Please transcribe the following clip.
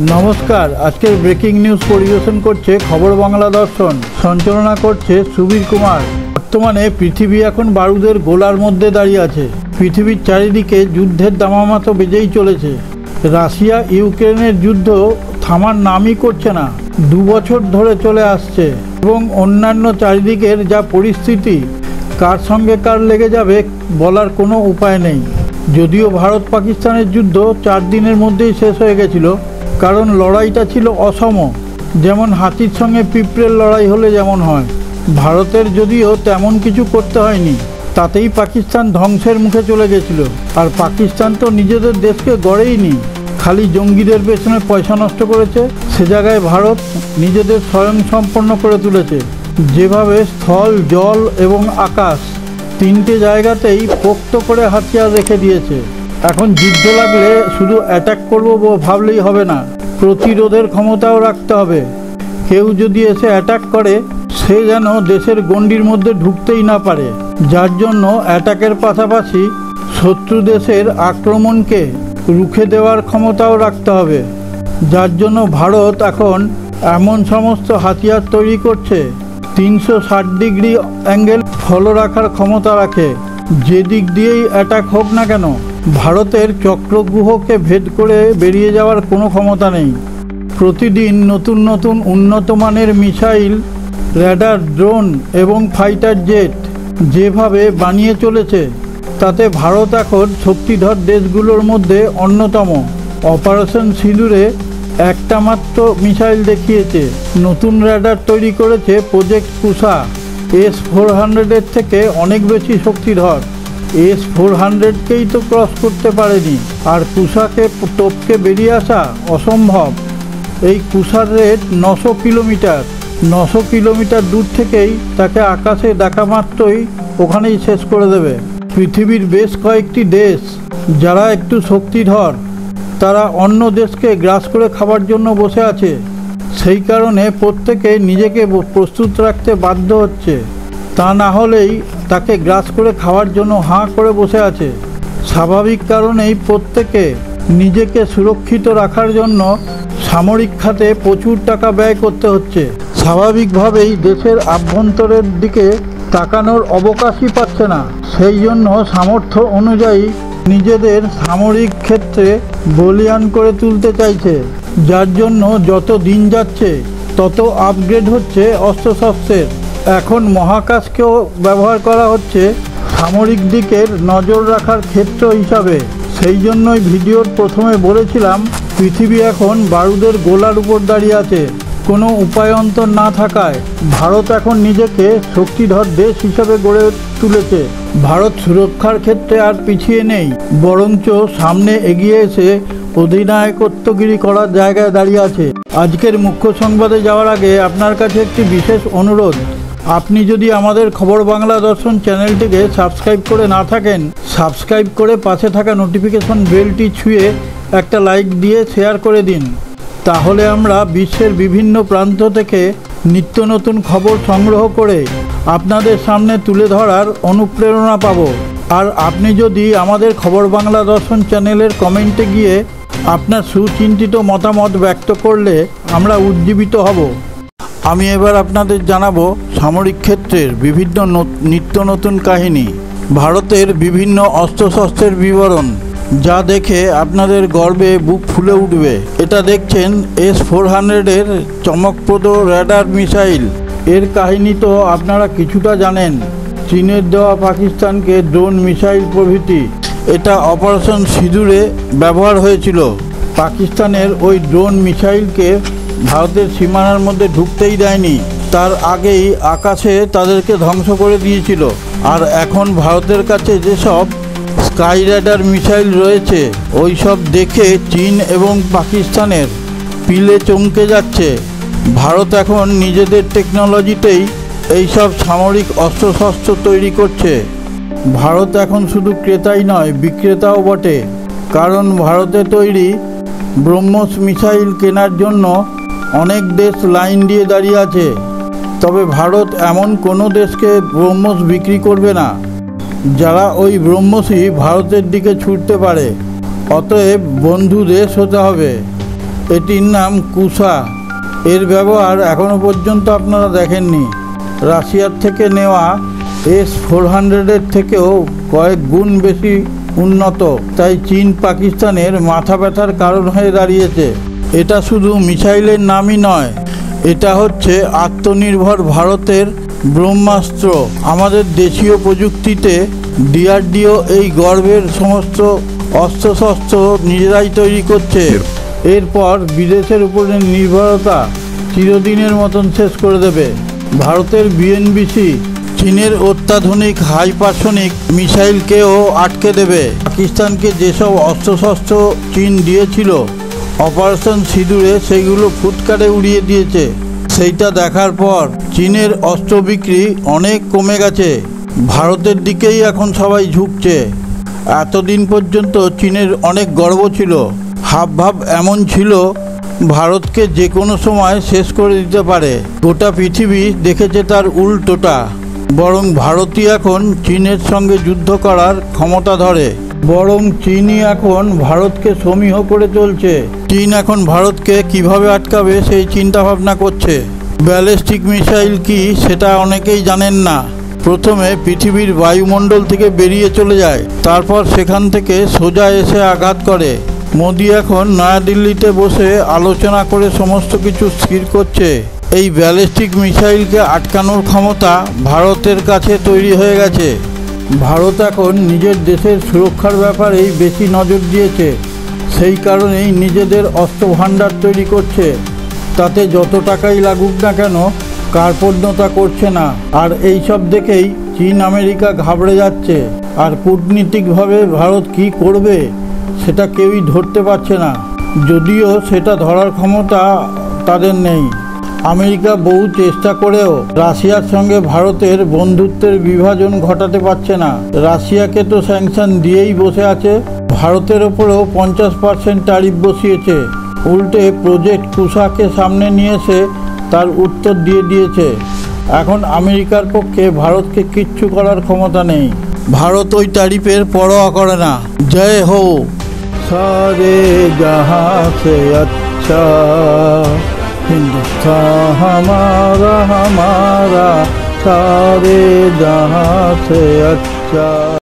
नमस्कार। आजकल breaking news परिवेशन करছে खबर बांगला दर्शन। संचालना करছে सुबीर कुमार। बर्तमाने पृथिवी এখন বারুদের গোলার মধ্যে দাঁড়িয়ে আছে। পৃথিবীর চারিদিকে যুদ্ধের দামামা তো বেজেই চলেছে। রাশিয়া ইউক্রেনের যুদ্ধ থামার নামই করছে না, 2 বছর ধরে চলে আসছে এবং অন্যান্য চারিদিকের যা পরিস্থিতি, কার সঙ্গে কার লেগে যাবে বলার কোনো উপায় নেই। যদিও ভারত পাকিস্তানের যুদ্ধ 4 দিনের মধ্যেই শেষ হয়ে গেছিল, কারণ লড়াইটা ছিল অসম, যেমন হাতির সঙ্গে পিঁপড়ের লড়াই হলে যেমন হয়। ভারতের যদিও তেমন কিছু করতে হয়নি, তাতেই পাকিস্তান ধ্বংসের মুখে চলে গেছিল। আর পাকিস্তান তো নিজেদের দেশকে গড়েইনি, খালি জঙ্গিদের পেছনে পয়সা নষ্ট করেছে। সে জায়গায় ভারত নিজেদের স্বয়ংসম্পন্ন করে তুলেছে, যেভাবে স্থল, জল এবং আকাশ 3টে জায়গাতেই পোক্ত করে হাতিয়ার রেখে দিয়েছে। এখন যুদ্ধ লাগলে শুধু অ্যাটাক করবো ভাবলেই হবে না, প্রতিরোধের ক্ষমতাও রাখতে হবে। কেউ যদি এসে অ্যাটাক করে, সে যেন দেশের গণ্ডির মধ্যে ঢুকতেই না পারে। যার জন্য অ্যাটাকের পাশাপাশি শত্রু দেশের আক্রমণকে রুখে দেওয়ার ক্ষমতাও রাখতে হবে। যার জন্য ভারত এখন এমন সমস্ত হাতিয়ার তৈরি করছে 360 ডিগ্রি অ্যাঙ্গেল ফলো রাখার ক্ষমতা রাখে। যে দিক দিয়েই অ্যাটাক হোক না কেন, ভারতের চক্রগ্রহকে ভেদ করে বেরিয়ে যাওয়ার কোনো ক্ষমতা নেই। প্রতিদিন নতুন নতুন উন্নত মানের মিসাইল, র্যাডার, ড্রোন এবং ফাইটার জেট যেভাবে বানিয়ে চলেছে, তাতে ভারত এখন শক্তিধর দেশগুলোর মধ্যে অন্যতম। অপারেশন সিঁদুরে একটা মাত্র মিসাইল দেখিয়েছে। নতুন র্যাডার তৈরি করেছে প্রজেক্ট কুশা, S-400-এর থেকে অনেক বেশি শক্তিধর। S-400-কেই তো ক্রস করতে পারেনি, আর কুশাকে টপকে বেরিয়ে আসা অসম্ভব। এই কুশার রেট 900 কিলোমিটার। 900 কিলোমিটার দূর থেকেই তাকে আকাশে দেখা মাত্রই ওখানেই শেষ করে দেবে। পৃথিবীর বেশ কয়েকটি দেশ যারা একটু শক্তিধর, তারা অন্য দেশকে গ্রাস করে খাবার জন্য বসে আছে। সেই কারণে প্রত্যেকে নিজেকে প্রস্তুত রাখতে বাধ্য হচ্ছে, তা না হলেই তাকে গ্রাস করে খাওয়ার জন্য হাঁ করে বসে আছে। স্বাভাবিক কারণেই প্রত্যেকে নিজেকে সুরক্ষিত রাখার জন্য সামরিক খাতে প্রচুর টাকা ব্যয় করতে হচ্ছে। স্বাভাবিকভাবেই দেশের আভ্যন্তরের দিকে তাকানোর অবকাশই পাচ্ছে না। সেই জন্য সামর্থ্য অনুযায়ী নিজেদের সামরিক ক্ষেত্রে বলীয়ান করে তুলতে চাইছে। যার জন্য যত দিন যাচ্ছে তত আপগ্রেড হচ্ছে অস্ত্রশস্ত্রের। এখন মহাকাশকেও ব্যবহার করা হচ্ছে সামরিক দিকের নজর রাখার ক্ষেত্র হিসাবে। সেই জন্যই ভিডিওর প্রথমে বলেছিলাম, পৃথিবী এখন বারুদের গোলার উপর দাঁড়িয়ে আছে। কোনো উপায়ন্তর না থাকায় ভারত এখন নিজেকে শক্তিধর দেশ হিসাবে গড়ে তুলেছে। ভারত সুরক্ষার ক্ষেত্রে আর পিছিয়ে নেই, বরঞ্চ সামনে এগিয়ে এসে অধিনায়কত্বগিরি করার জায়গায় দাঁড়িয়ে আছে। আজকের মুখ্য সংবাদে যাওয়ার আগে আপনার কাছে একটি বিশেষ অনুরোধ। আপনি যদি আমাদের খবর বাংলা দর্শন চ্যানেলটিকে সাবস্ক্রাইব করে না থাকেন, সাবস্ক্রাইব করে পাশে থাকা নোটিফিকেশন বেলটি ছুঁয়ে একটা লাইক দিয়ে শেয়ার করে দিন। তাহলে আমরা বিশ্বের বিভিন্ন প্রান্ত থেকে নিত্য নতুন খবর সংগ্রহ করে আপনাদের সামনে তুলে ধরার অনুপ্রেরণা পাব। আর আপনি যদি আমাদের খবর বাংলা দর্শন চ্যানেলের কমেন্টে গিয়ে আপনার সুচিন্তিত মতামত ব্যক্ত করলে আমরা উজ্জীবিত হব। আমি এবার আপনাদের জানাবো সামরিক ক্ষেত্রের বিভিন্ন নিত্য নতুন কাহিনী, ভারতের বিভিন্ন অস্ত্রশস্ত্রের বিবরণ, যা দেখে আপনাদের গর্বে বুক ফুলে উঠবে। এটা দেখছেন S-400-এর চমকপ্রদ র্যাডার মিসাইল। এর কাহিনী তো আপনারা কিছুটা জানেন, চীনের দেওয়া পাকিস্তানকে ড্রোন মিসাইল প্রভৃতি। এটা অপারেশন সিঁদুরে ব্যবহার হয়েছিল। পাকিস্তানের ওই ড্রোন মিসাইলকে ভারতের সীমানার মধ্যে ঢুকতেই দেয়নি, তার আগেই আকাশে তাদেরকে ধ্বংস করে দিয়েছিল। আর এখন ভারতের কাছে যেসব স্কাই র্যাডার মিসাইল রয়েছে, ওই সব দেখে চীন এবং পাকিস্তানের পিলে চমকে যাচ্ছে। ভারত এখন নিজেদের টেকনোলজিতেই এইসব সামরিক অস্ত্রশস্ত্র তৈরি করছে। ভারত এখন শুধু ক্রেতাই নয়, বিক্রেতাও বটে। কারণ ভারতে তৈরি ব্রহ্মস মিসাইল কেনার জন্য অনেক দেশ লাইন দিয়ে দাঁড়িয়ে আছে। তবে ভারত এমন কোনো দেশকে ব্রহ্মস বিক্রি করবে না যারা ওই ব্রহ্মসই ভারতের দিকে ছুটতে পারে। অতএব বন্ধু দেশ হতে হবে। এটির নাম কুসা। এর ব্যবহার এখনও পর্যন্ত আপনারা দেখেননি। রাশিয়ার থেকে নেওয়া S-400-এর থেকেও কয়েক গুণ বেশি উন্নত, তাই চীন পাকিস্তানের মাথা ব্যথার কারণ হয়ে দাঁড়িয়েছে। এটা শুধু মিসাইলের নামই নয়, এটা হচ্ছে আত্মনির্ভর ভারতের ব্রহ্মাস্ত্র। আমাদের দেশীয় প্রযুক্তিতে DRDO এই গর্বের সমস্ত অস্ত্রশস্ত্র নিজেরাই তৈরি করছে। এরপর বিদেশের উপরে নির্ভরতা চিরদিনের মতন শেষ করে দেবে। ভারতের BNBC চীনের অত্যাধুনিক হাইপারসনিক মিসাইলকেও আটকে দেবে। পাকিস্তানকে যেসব অস্ত্রশস্ত্র চীন দিয়েছিল অপারেশন সিঁদুরে, সেগুলো ফুটকারে উড়িয়ে দিয়েছে। সেইটা দেখার পর চীনের অস্ত্র বিক্রি অনেক কমে গেছে। ভারতের দিকেই এখন সবাই ঝুঁকছে। এতদিন পর্যন্ত চীনের অনেক গর্ব ছিল, হাবভাব এমন ছিল ভারতকে যে কোনো সময় শেষ করে দিতে পারে। গোটা পৃথিবী দেখেছে তার উল্টোটা, বরং ভারতই এখন চীনের সঙ্গে যুদ্ধ করার ক্ষমতা ধরে। বরং চীনই এখন ভারতকে সমীহ করে চলছে। চীন এখন ভারতকে কিভাবে আটকাবে সেই চিন্তা ভাবনা করছে। ব্যালিস্টিক মিসাইল কি সেটা অনেকেই জানেন না। প্রথমে পৃথিবীর বায়ুমণ্ডল থেকে বেরিয়ে চলে যায়, তারপর সেখান থেকে সোজা এসে আঘাত করে। মোদি এখন নয়াদিল্লিতে বসে আলোচনা করে সমস্ত কিছু স্থির করছে। এই ব্যালিস্টিক মিসাইলকে আটকানোর ক্ষমতা ভারতের কাছে তৈরি হয়ে গেছে। ভারত এখন নিজের দেশের সুরক্ষার ব্যাপারেই বেশি নজর দিয়েছে। সেই কারণেই নিজেদের অস্ত্র ভাণ্ডার তৈরি করছে। তাতে যত টাকাই লাগুক না কেন কার্পণ্যতা করছে না। আর এই সব দেখেই চীন আমেরিকা ঘাবড়ে যাচ্ছে। আর কূটনীতিকভাবে ভারত কি করবে সেটা কেউই ধরতে পারছে না, যদিও সেটা ধরার ক্ষমতা তাদের নেই। আমেরিকা বহু চেষ্টা করেও রাশিয়ার সঙ্গে ভারতের বন্ধুত্বের বিভাজন ঘটাতে পারছে না। রাশিয়াকে তো স্যাংশন দিয়েই বসে আছে, ভারতের ওপরেও 50% ট্যারিফ বসিয়েছে। উল্টে প্রজেক্ট কুসাকে সামনে নিয়ে এসে তার উত্তর দিয়ে দিয়েছে। এখন আমেরিকার পক্ষে ভারতকে কিচ্ছু করার ক্ষমতা নেই। ভারত ওই ট্যারিফের পরোয়া করে না। জয় হো। সারে জাহাঁ সে আচ্ছা हिंदुस्तान हमारा हमारा सारे जहां से अच्छा।